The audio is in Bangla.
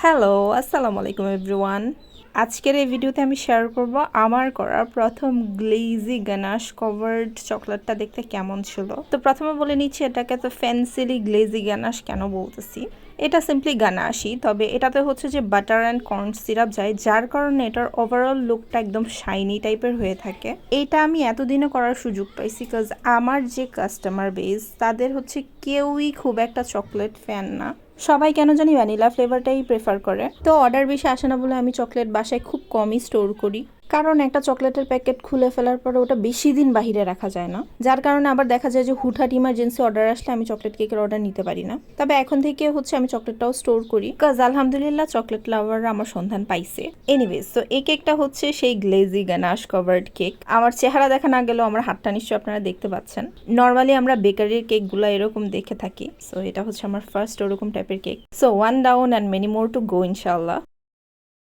হ্যালো, আসসালামু আলাইকুম এভরিওয়ান। আজকের এই ভিডিওতে আমি শেয়ার করব আমার করা প্রথম গ্লেজি গানাশ কভার্ড চকলেটটা দেখতে কেমন ছিল। তো প্রথমে বলে নিচ্ছি এটাকে তো ফ্যান্সিলি গ্লেজি গানাশ কেন বলতেছি। এটা সিম্পলি গানাশই, তবে এটাতে হচ্ছে যে বাটার অ্যান্ড কর্ন সিরাপ যায়, যার কারণে এটার ওভারঅল লুকটা একদম শাইনি টাইপের হয়ে থাকে। এটা আমি এতদিনও করার সুযোগ পাইছি বিকজ আমার যে কাস্টমার বেস তাদের হচ্ছে কেউই খুব একটা চকলেট ফ্যান না, সবাই কেন জানি ভ্যানিলা ফ্লেভারটাই প্রেফার করে। তো অর্ডার বেশি আসে না বলে আমি চকলেট বাসায় খুব কমই স্টোর করি, কারণ একটা চকলেটের প্যাকেট খুলে ফেলার পরে ওটা বেশি দিন বাহিরে রাখা যায় না, যার কারণে আবার দেখা যায় যে হুটহাট ইমার্জেন্সি অর্ডার আসলে আমি চকলেট কেকের অর্ডার নিতে পারি না। তবে এখন থেকে হচ্ছে আমি চকলেটটাও স্টোর করি, কাজ আলহামদুলিল্লাহ চকলেট লাভাররা আমার সন্ধান পাইছে। এনিওয়েজ, তো এই কেকটা হচ্ছে সেই গ্লেজি গানাশ কভার্ড কেক। আমার চেহারা দেখা না গেলেও আমার হাতটা নিশ্চয়ই আপনারা দেখতে পাচ্ছেন। নর্মালি আমরা বেকারির কেকগুলো এরকম দেখে থাকি, সো এটা হচ্ছে আমার ফার্স্ট ওরকম টাইপের cake. So one down and many more to go ইনশাআল্লাহ।